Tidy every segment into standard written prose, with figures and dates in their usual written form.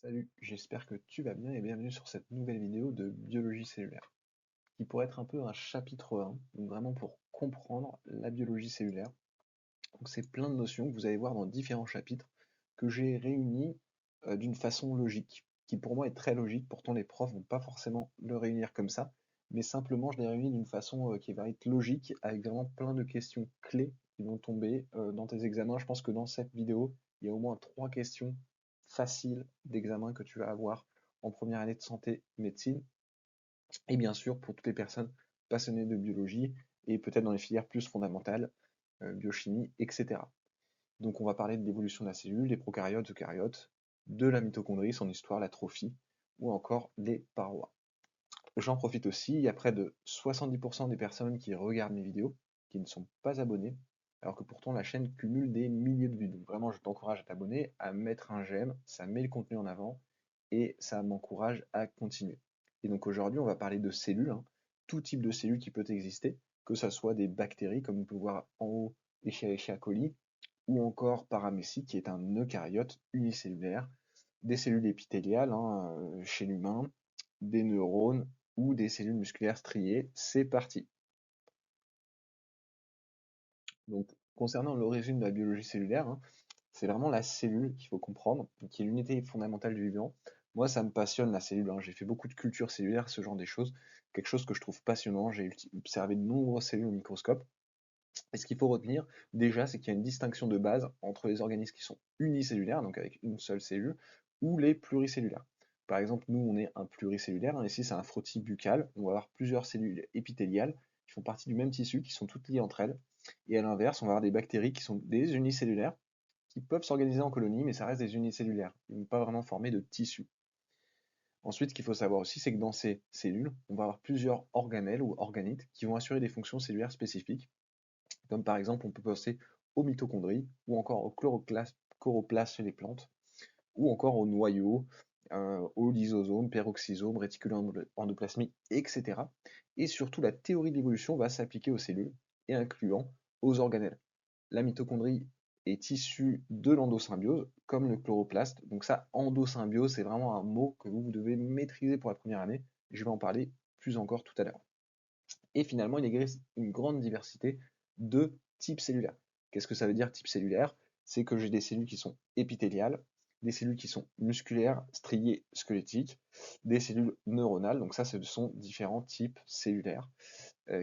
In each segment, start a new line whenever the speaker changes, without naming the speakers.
Salut, j'espère que tu vas bien et bienvenue sur cette nouvelle vidéo de biologie cellulaire, qui pourrait être un peu un chapitre 1, donc vraiment pour comprendre la biologie cellulaire. Donc c'est plein de notions que vous allez voir dans différents chapitres que j'ai réunis d'une façon logique, qui pour moi est très logique, pourtant les profs vont pas forcément le réunir comme ça, mais simplement je l'ai réuni d'une façon qui va être logique, avec vraiment plein de questions clés qui vont tomber dans tes examens. Je pense que dans cette vidéo, il y a au moins 3 questions faciles d'examen que tu vas avoir en première année de santé médecine, et bien sûr pour toutes les personnes passionnées de biologie, et peut-être dans les filières plus fondamentales, biochimie, etc. Donc on va parler de l'évolution de la cellule, les prokaryotes, eucaryotes, de la mitochondrie, son histoire, la trophie, ou encore les parois. J'en profite aussi, il y a près de 70% des personnes qui regardent mes vidéos qui ne sont pas abonnées, alors que pourtant la chaîne cumule des milliers de vues. Donc vraiment, je t'encourage à t'abonner, à mettre un j'aime, ça met le contenu en avant et ça m'encourage à continuer. Et donc aujourd'hui, on va parler de cellules, hein, tout type de cellules qui peut exister, que ce soit des bactéries, comme on peut voir en haut, Escherichia coli, ou encore Paramecies, qui est un eucaryote unicellulaire, des cellules épithéliales chez l'humain, des neurones ou des cellules musculaires striées. C'est parti. Donc, concernant l'origine de la biologie cellulaire, c'est vraiment la cellule qu'il faut comprendre, qui est l'unité fondamentale du vivant. Moi, ça me passionne la cellule, hein. J'ai fait beaucoup de culture cellulaire, ce genre de choses. Quelque chose que je trouve passionnant. J'ai observé de nombreuses cellules au microscope. Et ce qu'il faut retenir, déjà, c'est qu'il y a une distinction de base entre les organismes qui sont unicellulaires, donc avec une seule cellule, ou les pluricellulaires. Par exemple, nous, on est un pluricellulaire, hein. Ici c'est un frottis buccal. On va avoir plusieurs cellules épithéliales qui font partie du même tissu, qui sont toutes liées entre elles. Et à l'inverse, on va avoir des bactéries qui sont des unicellulaires, qui peuvent s'organiser en colonies, mais ça reste des unicellulaires. Ils ne vont pas vraiment former de tissu. Ensuite, ce qu'il faut savoir aussi, c'est que dans ces cellules, on va avoir plusieurs organelles ou organites qui vont assurer des fonctions cellulaires spécifiques, comme par exemple, on peut penser aux mitochondries, ou encore au chloroplastes chez les plantes, ou encore au noyau, au lysosome, peroxysome, réticulum endoplasmique, etc. Et surtout, la théorie de l'évolution va s'appliquer aux cellules, et incluant aux organelles. La mitochondrie est issue de l'endosymbiose, comme le chloroplaste. Donc ça, endosymbiose, c'est vraiment un mot que vous devez maîtriser pour la première année. Je vais en parler plus encore tout à l'heure. Et finalement, il existe une grande diversité de types cellulaires. Qu'est-ce que ça veut dire type cellulaire? C'est que j'ai des cellules qui sont épithéliales, des cellules qui sont musculaires, striées, squelettiques, des cellules neuronales. Donc ça, ce sont différents types cellulaires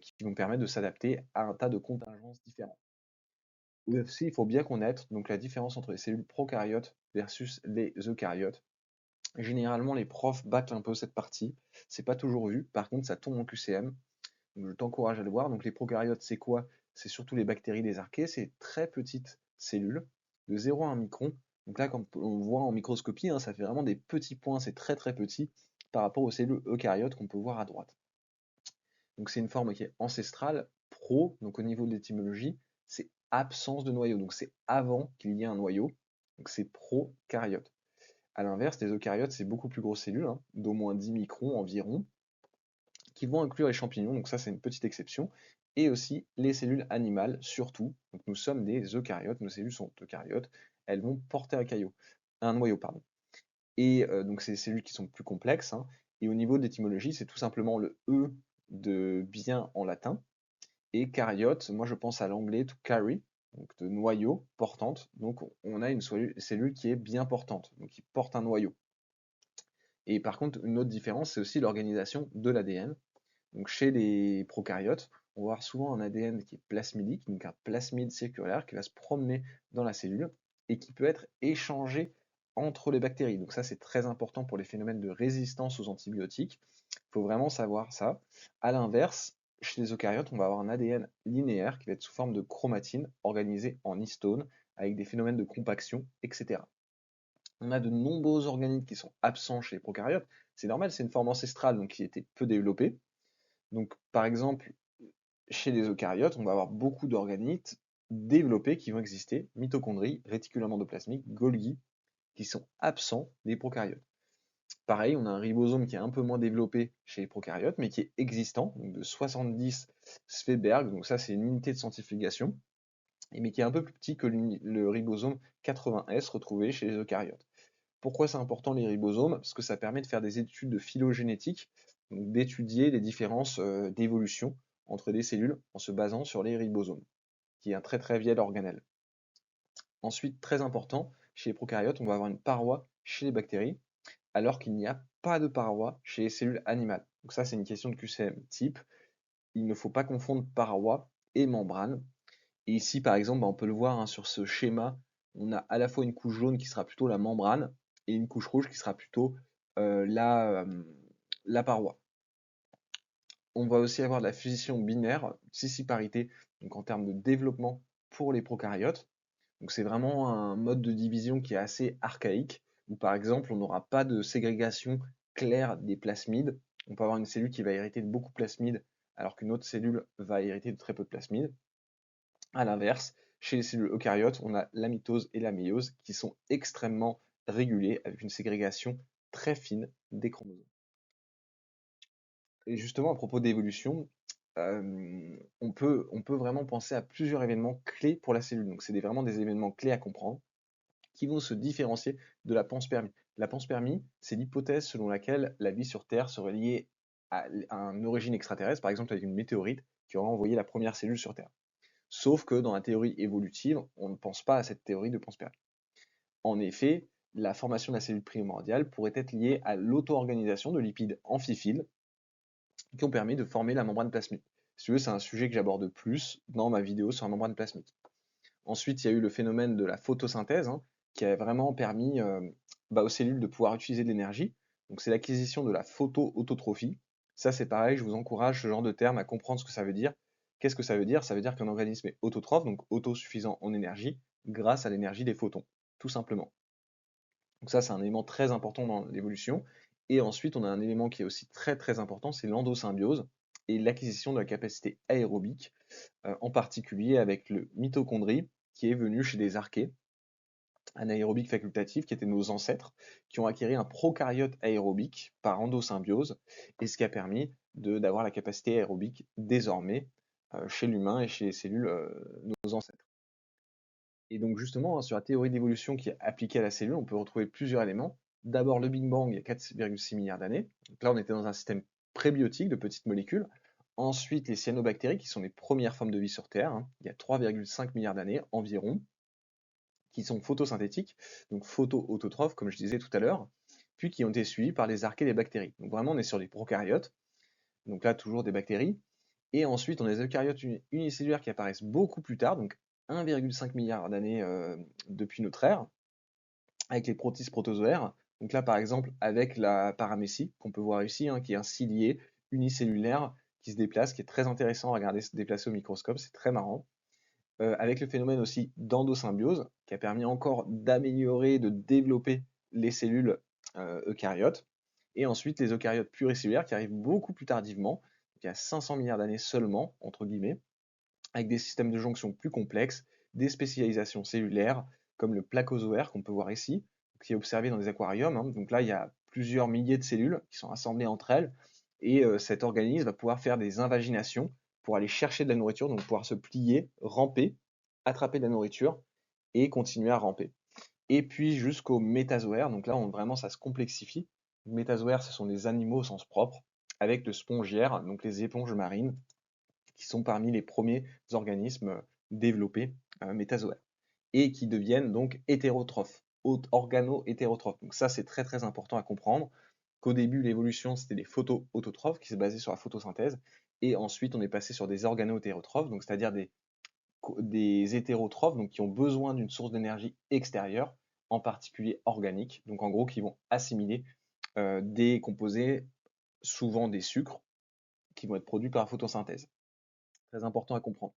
qui vont permettre de s'adapter à un tas de contingences différentes. Aussi, il faut bien connaître donc la différence entre les cellules prokaryotes versus les eucaryotes. Généralement, les profs battent un peu cette partie. C'est pas toujours vu. Par contre, ça tombe en QCM. Donc, je t'encourage à le voir. Donc les prokaryotes, c'est quoi? C'est surtout les bactéries des archées, c'est très petites cellules, de 0 à 1 micron. Donc là, comme on voit en microscopie, ça fait vraiment des petits points, c'est très très petit par rapport aux cellules eucaryotes qu'on peut voir à droite. Donc c'est une forme qui est ancestrale, donc au niveau de l'étymologie, c'est absence de noyau, donc c'est avant qu'il y ait un noyau, donc c'est prokaryote. A l'inverse, les eucaryotes, c'est beaucoup plus grosses cellules, d'au moins 10 microns environ, qui vont inclure les champignons, donc ça c'est une petite exception, et aussi les cellules animales surtout. Donc nous sommes des eucaryotes, nos cellules sont eucaryotes, elles vont porter un noyau, pardon. Et donc c'est des cellules qui sont plus complexes, et au niveau de l'étymologie, c'est tout simplement le E de bien en latin, et caryote, moi je pense à l'anglais to carry, donc de noyau, portante, donc on a une cellule qui est bien portante, donc qui porte un noyau. Et par contre, une autre différence, c'est aussi l'organisation de l'ADN. Donc chez les prokaryotes, on va avoir souvent un ADN qui est plasmidique, donc un plasmide circulaire qui va se promener dans la cellule et qui peut être échangé entre les bactéries. Donc ça, c'est très important pour les phénomènes de résistance aux antibiotiques. Il faut vraiment savoir ça. À l'inverse, chez les eucaryotes, on va avoir un ADN linéaire qui va être sous forme de chromatine organisé en histones avec des phénomènes de compaction, etc. On a de nombreux organites qui sont absents chez les prokaryotes. C'est normal, c'est une forme ancestrale donc qui était peu développée. Donc, par exemple, chez les eucaryotes, on va avoir beaucoup d'organites développés qui vont exister, mitochondries, réticulum endoplasmique, Golgi, qui sont absents des prokaryotes. Pareil, on a un ribosome qui est un peu moins développé chez les prokaryotes, mais qui est existant, donc de 70 Sveberg, donc ça c'est une unité de centrifugation, mais qui est un peu plus petit que le ribosome 80S retrouvé chez les eucaryotes. Pourquoi c'est important les ribosomes? Parce que ça permet de faire des études de phylogénétique, donc d'étudier les différences d'évolution entre des cellules en se basant sur les ribosomes, qui est un très très vieil organelle. Ensuite, très important, chez les prokaryotes, on va avoir une paroi chez les bactéries, alors qu'il n'y a pas de paroi chez les cellules animales. Donc ça, c'est une question de QCM type. Il ne faut pas confondre paroi et membrane. Et ici, par exemple, on peut le voir sur ce schéma, on a à la fois une couche jaune qui sera plutôt la membrane et une couche rouge qui sera plutôt la paroi. On va aussi avoir de la fusion binaire, cisciparité, donc en termes de développement pour les prokaryotes. Donc c'est vraiment un mode de division qui est assez archaïque, où par exemple on n'aura pas de ségrégation claire des plasmides. On peut avoir une cellule qui va hériter de beaucoup de plasmides, alors qu'une autre cellule va hériter de très peu de plasmides. A l'inverse, chez les cellules eucaryotes, on a la mitose et la méiose qui sont extrêmement régulées avec une ségrégation très fine des chromosomes. Et justement, à propos d'évolution, on peut vraiment penser à plusieurs événements clés pour la cellule. Donc, c'est vraiment des événements clés à comprendre qui vont se différencier de la panspermie. La panspermie, c'est l'hypothèse selon laquelle la vie sur Terre serait liée à une origine extraterrestre, par exemple avec une météorite qui aurait envoyé la première cellule sur Terre. Sauf que dans la théorie évolutive, on ne pense pas à cette théorie de panspermie. En effet, la formation de la cellule primordiale pourrait être liée à l'auto-organisation de lipides amphiphiles qui ont permis de former la membrane plasmique. Si tu veux, c'est un sujet que j'aborde plus dans ma vidéo sur la membrane plasmique. Ensuite, il y a eu le phénomène de la photosynthèse, qui a vraiment permis aux cellules de pouvoir utiliser de l'énergie. Donc c'est l'acquisition de la photo-autotrophie. Ça, c'est pareil, je vous encourage ce genre de terme à comprendre ce que ça veut dire. Qu'est-ce que ça veut dire? Ça veut dire qu'un organisme est autotrophe, donc autosuffisant en énergie, grâce à l'énergie des photons, tout simplement. Donc ça, c'est un élément très important dans l'évolution. Et ensuite, on a un élément qui est aussi très très important, c'est l'endosymbiose et l'acquisition de la capacité aérobique, en particulier avec le mitochondrie qui est venu chez des archées, anaérobiques facultatifs qui étaient nos ancêtres, qui ont acquis un prokaryote aérobique par endosymbiose, et ce qui a permis d'avoir la capacité aérobique désormais chez l'humain et chez les cellules, nos ancêtres. Et donc justement, sur la théorie d'évolution qui est appliquée à la cellule, on peut retrouver plusieurs éléments. D'abord le Big Bang il y a 4,6 milliards d'années. Donc là, on était dans un système prébiotique de petites molécules. Ensuite, les cyanobactéries, qui sont les premières formes de vie sur Terre, il y a 3,5 milliards d'années environ, qui sont photosynthétiques, donc photo-autotrophes, comme je disais tout à l'heure, puis qui ont été suivis par les archées des bactéries. Donc vraiment, on est sur des prokaryotes, donc là, toujours des bactéries. Et ensuite, on a les eucaryotes unicellulaires qui apparaissent beaucoup plus tard, donc 1,5 milliard d'années depuis notre ère, avec les protistes protozoaires. Donc là, par exemple, avec la paramécie, qu'on peut voir ici, qui est un cilié unicellulaire qui se déplace, qui est très intéressant à regarder se déplacer au microscope, c'est très marrant. Avec le phénomène aussi d'endosymbiose, qui a permis encore d'améliorer, de développer les cellules eucaryotes. Et ensuite, les eucaryotes pluricellulaires qui arrivent beaucoup plus tardivement, il y a 500 milliards d'années seulement, entre guillemets, avec des systèmes de jonction plus complexes, des spécialisations cellulaires, comme le placozoaire qu'on peut voir ici, qui est observé dans des aquariums. Donc là, il y a plusieurs milliers de cellules qui sont assemblées entre elles, et cet organisme va pouvoir faire des invaginations pour aller chercher de la nourriture, donc pouvoir se plier, ramper, attraper de la nourriture et continuer à ramper. Et puis jusqu'au métazoaire, donc là vraiment ça se complexifie. Les métazoaires, ce sont des animaux au sens propre, avec le spongiaire, donc les éponges marines, qui sont parmi les premiers organismes développés métazoaires, et qui deviennent donc hétérotrophes, organo-hétérotrophes. Donc ça, c'est très très important à comprendre, qu'au début, l'évolution, c'était des photo-autotrophes qui se basaient sur la photosynthèse, et ensuite, on est passé sur des organo-hétérotrophes, donc c'est-à-dire des hétérotrophes, donc qui ont besoin d'une source d'énergie extérieure, en particulier organique, donc en gros, qui vont assimiler des composés, souvent des sucres, qui vont être produits par la photosynthèse. Très important à comprendre.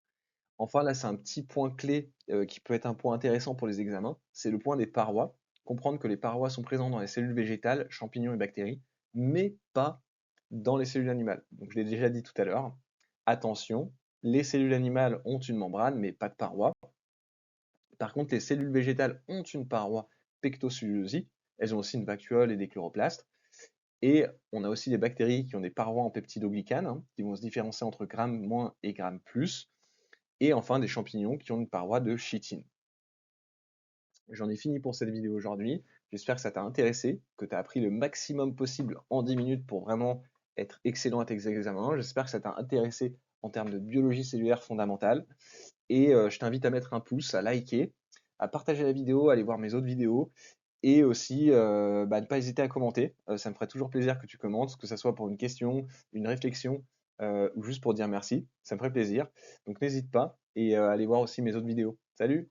Enfin, là, c'est un petit point clé qui peut être un point intéressant pour les examens, c'est le point des parois. Comprendre que les parois sont présentes dans les cellules végétales, champignons et bactéries, mais pas dans les cellules animales. Donc, je l'ai déjà dit tout à l'heure. Attention, les cellules animales ont une membrane, mais pas de paroi. Par contre, les cellules végétales ont une paroi pectocellulosique. Elles ont aussi une vacuole et des chloroplastes. Et on a aussi des bactéries qui ont des parois en peptidoglycanes, qui vont se différencier entre grammes- et grammes+. Et enfin, des champignons qui ont une paroi de chitine. J'en ai fini pour cette vidéo aujourd'hui. J'espère que ça t'a intéressé, que tu as appris le maximum possible en 10 minutes pour vraiment être excellent à tes examens. J'espère que ça t'a intéressé en termes de biologie cellulaire fondamentale. Et je t'invite à mettre un pouce, à liker, à partager la vidéo, à aller voir mes autres vidéos. Et aussi, ne pas hésiter à commenter. Ça me ferait toujours plaisir que tu commentes, que ce soit pour une question, une réflexion ou juste pour dire merci. Ça me ferait plaisir. Donc n'hésite pas et allez voir aussi mes autres vidéos. Salut!